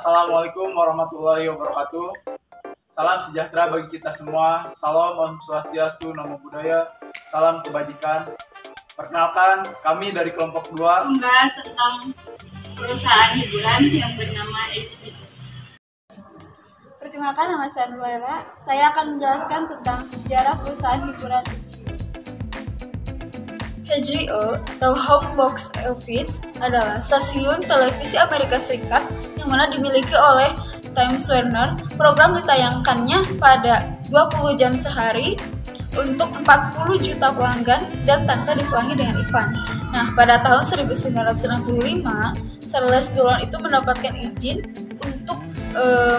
Assalamualaikum warahmatullahi wabarakatuh. Salam sejahtera bagi kita semua. Salam Om Swastiastu, Namo Buddhaya. Salam kebajikan. Perkenalkan, kami dari kelompok 2 membahas tentang perusahaan hiburan yang bernama HBO. Perkenalkan, nama saya Nurlela. Saya akan menjelaskan tentang sejarah perusahaan hiburan HBO. HBO atau Home Box Office adalah stasiun televisi Amerika Serikat yang mana dimiliki oleh Times Warner. Program ditayangkannya pada 20 jam sehari untuk 40 juta pelanggan dan tanpa diselangi dengan iklan. Nah, pada tahun 1965, Charles Dulon itu mendapatkan izin untuk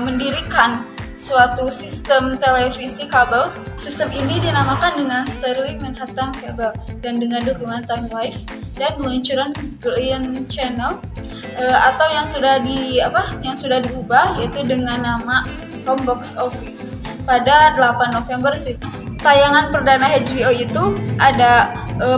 mendirikan suatu sistem televisi kabel. Sistem ini dinamakan dengan Sterling Manhattan Cable dan dengan dukungan Time Life dan peluncuran Brilliant Channel atau yang sudah diubah yaitu dengan nama Home Box Office pada 8 November. Tayangan perdana HBO itu ada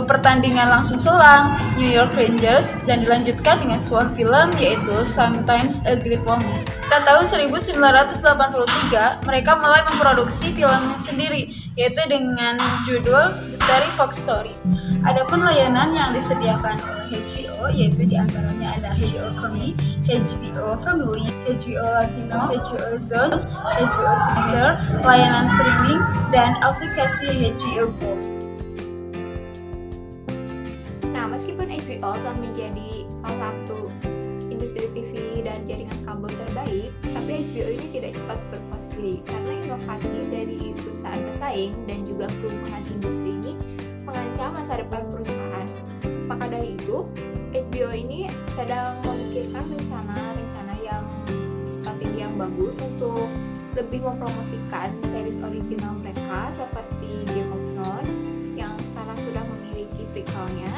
pertandingan langsung selang New York Rangers dan dilanjutkan dengan sebuah film yaitu Sometimes a Great Woman. Pada tahun 1983 mereka mulai memproduksi filmnya sendiri yaitu dengan judul dari Fox Story. Adapun layanan yang disediakan oleh HBO yaitu diantaranya ada HBO Comedy, HBO Family, HBO Latino, HBO Zone, HBO Center, layanan streaming, dan aplikasi HBO Go. Nah, meskipun HBO telah menjadi salah satu industri TV dan jaringan kabel terbaik, tapi HBO ini tidak cepat berpuas diri karena inovasi dari perusahaan pesaing dan juga perubahan industri ini mengancam masa depan perusahaan. Maka dari itu, HBO ini sedang memikirkan rencana yang strategi yang bagus untuk lebih mempromosikan series original mereka seperti Game of Thrones yang sekarang sudah memiliki prequelnya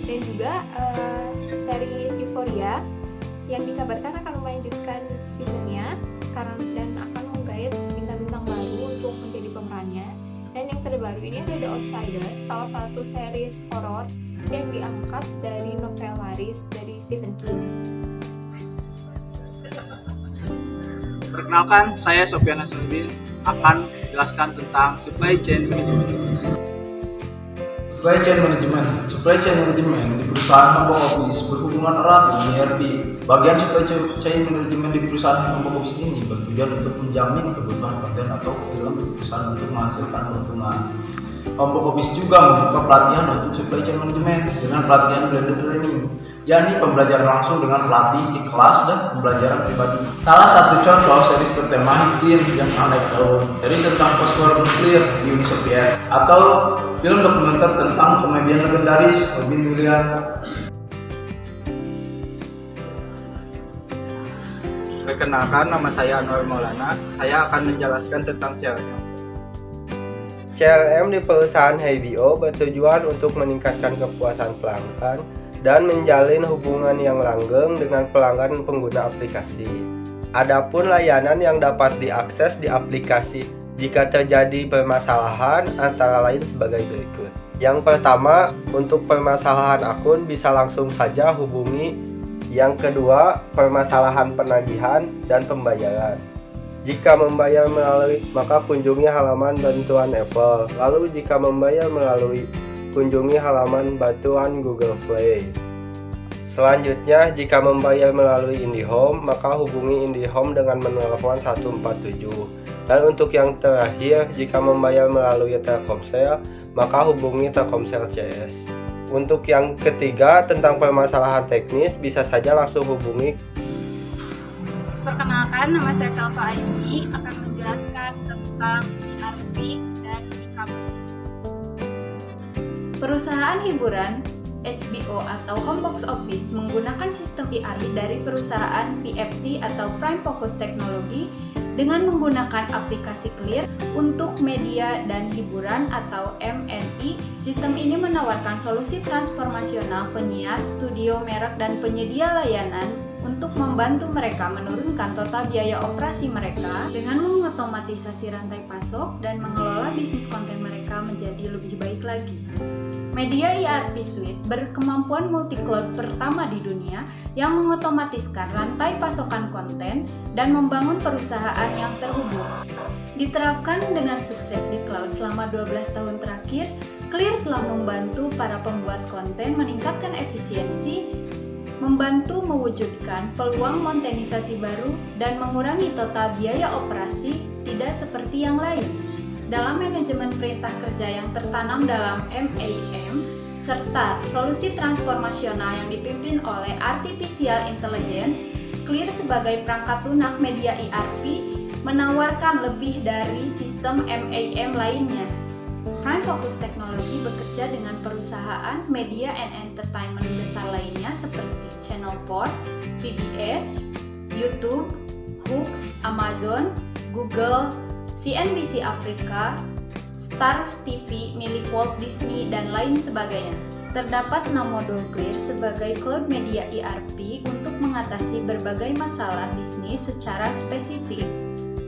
dan juga series Euphoria yang dikabarkan akan melanjutkan seasonnya dan akan menggait bintang-bintang baru untuk menjadi pemerannya. Dan yang terbaru ini ada The Outsider, salah satu series horor yang diangkat dari novel laris dari Stephen King. Perkenalkan, saya Sofian Hasanuddin akan menjelaskan tentang supply chain management. Supply chain management di perusahaan Home Box Office berhubungan erat dengan ERP. Bagian supply chain management di perusahaan Home Box Office ini bertujuan untuk menjamin kebutuhan konten atau film perusahaan untuk menghasilkan keuntungan. Home Box Office juga membuka pelatihan untuk supply chain management dengan pelatihan blended learning, yakni pembelajaran langsung dengan pelatih di kelas dan pembelajaran pribadi. Salah satu contoh series bertema Hidden yang Anda tahu, series tentang post-war nuklir di Uni Soviet, atau film dokumenter tentang komedian legendaris Robin Williams. Perkenalkan, nama saya Anwar Maulana. Saya akan menjelaskan tentang CRM. CRM di perusahaan HBO bertujuan untuk meningkatkan kepuasan pelanggan dan menjalin hubungan yang langgeng dengan pelanggan pengguna aplikasi. Adapun layanan yang dapat diakses di aplikasi jika terjadi permasalahan antara lain sebagai berikut. Yang pertama, untuk permasalahan akun bisa langsung saja hubungi. Yang kedua, permasalahan penagihan dan pembayaran. Jika membayar melalui, maka kunjungi halaman bantuan Apple. Lalu jika membayar melalui, kunjungi halaman bantuan Google Play. Selanjutnya, jika membayar melalui IndiHome, maka hubungi IndiHome dengan menelpon 147. Dan untuk yang terakhir, jika membayar melalui Telkomsel, maka hubungi Telkomsel CS. Untuk yang ketiga, tentang permasalahan teknis, bisa saja langsung hubungi. Perkenalkan, nama saya Salva Ayuni akan menjelaskan tentang ERP dan e-commerce. Perusahaan hiburan HBO atau Home Box Office menggunakan sistem ERP dari perusahaan PFT atau Prime Focus Technology dengan menggunakan aplikasi Clear untuk media dan hiburan atau MNI. Sistem ini menawarkan solusi transformasional penyiar, studio, merek, dan penyedia layanan untuk membantu mereka menurunkan total biaya operasi mereka dengan mengotomatisasi rantai pasok dan mengelola bisnis konten mereka menjadi lebih baik lagi. Media ERP Suite berkemampuan multi-cloud pertama di dunia yang mengotomatiskan rantai pasokan konten dan membangun perusahaan yang terhubung. Diterapkan dengan sukses di cloud selama 12 tahun terakhir, Clear telah membantu para pembuat konten meningkatkan efisiensi, membantu mewujudkan peluang monetisasi baru, dan mengurangi total biaya operasi tidak seperti yang lain. Dalam manajemen perintah kerja yang tertanam dalam MAM, serta solusi transformasional yang dipimpin oleh Artificial Intelligence, Clear sebagai perangkat lunak media ERP menawarkan lebih dari sistem MAM lainnya. Prime Focus Technology bekerja dengan perusahaan media and entertainment besar lainnya seperti Channel 4, PBS, YouTube, Hooks, Amazon, Google, CNBC Afrika, Star TV milik Walt Disney, dan lain sebagainya. Terdapat 6 modul Clear sebagai cloud media ERP untuk mengatasi berbagai masalah bisnis secara spesifik.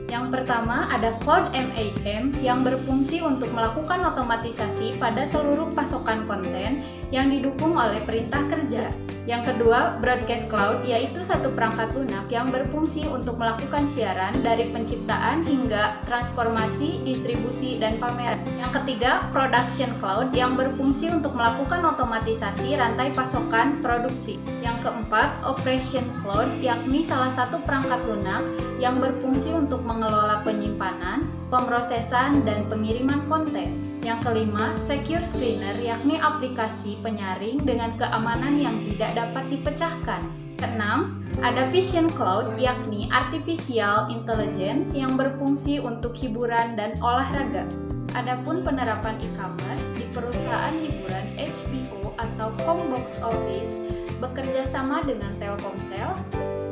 Yang pertama ada Cloud MAM yang berfungsi untuk melakukan otomatisasi pada seluruh pasokan konten yang didukung oleh perintah kerja. Yang kedua, Broadcast Cloud, yaitu satu perangkat lunak yang berfungsi untuk melakukan siaran dari penciptaan hingga transformasi, distribusi, dan pameran. Yang ketiga, Production Cloud yang berfungsi untuk melakukan otomatisasi rantai pasokan produksi. Yang keempat, Operation Cloud, yakni salah satu perangkat lunak yang berfungsi untuk mengelola penyimpanan, pemrosesan, dan pengiriman konten. Yang kelima, Secure Screener, yakni aplikasi penyaring dengan keamanan yang tidak dapat dipecahkan. Keenam, ada Vision Cloud, yakni Artificial Intelligence yang berfungsi untuk hiburan dan olahraga. Adapun penerapan e-commerce di perusahaan hiburan HBO atau Home Box Office bekerja sama dengan Telkomsel,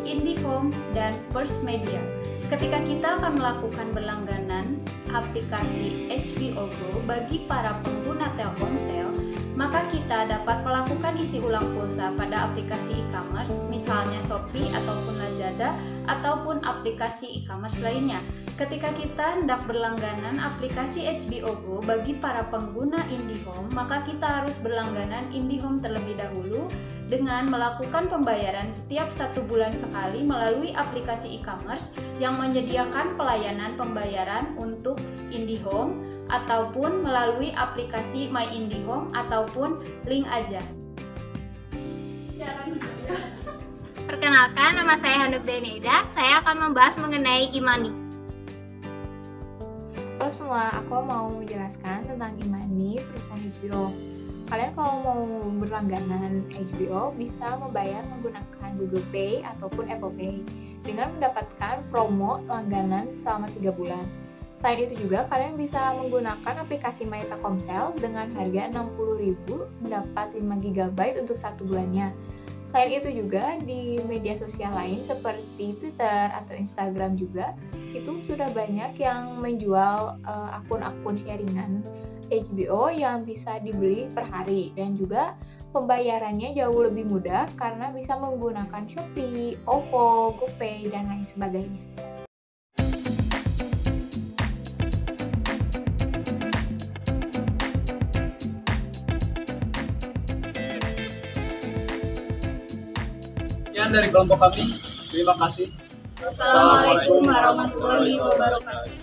IndiHome, dan First Media. Ketika kita akan melakukan berlangganan aplikasi HBO Go bagi para pengguna Telkomsel, maka kita dapat melakukan isi ulang pulsa pada aplikasi e-commerce, misalnya Shopee ataupun Lazada, ataupun aplikasi e-commerce lainnya. Ketika kita hendak berlangganan aplikasi HBO Go bagi para pengguna IndiHome, maka kita harus berlangganan IndiHome terlebih dahulu dengan melakukan pembayaran setiap 1 bulan sekali melalui aplikasi e-commerce yang menyediakan pelayanan pembayaran untuk IndiHome, ataupun melalui aplikasi My IndiHome, ataupun link aja. Perkenalkan, nama saya Handuk Daineda. Saya akan membahas mengenai e-money. Halo semua, aku mau menjelaskan tentang e-money perusahaan HBO. Kalian kalau mau berlangganan HBO bisa membayar menggunakan Google Pay ataupun Apple Pay dengan mendapatkan promo langganan selama 3 bulan. Selain itu juga kalian bisa menggunakan aplikasi My Telkomsel dengan harga Rp60.000 mendapat 5 GB untuk 1 bulannya. Selain itu juga di media sosial lain seperti Twitter atau Instagram juga itu sudah banyak yang menjual akun-akun sharingan HBO yang bisa dibeli per hari, dan juga pembayarannya jauh lebih mudah karena bisa menggunakan Shopee, OVO, GoPay, dan lain sebagainya. Sekian dari kelompok kami. Terima kasih. Assalamualaikum warahmatullahi wabarakatuh.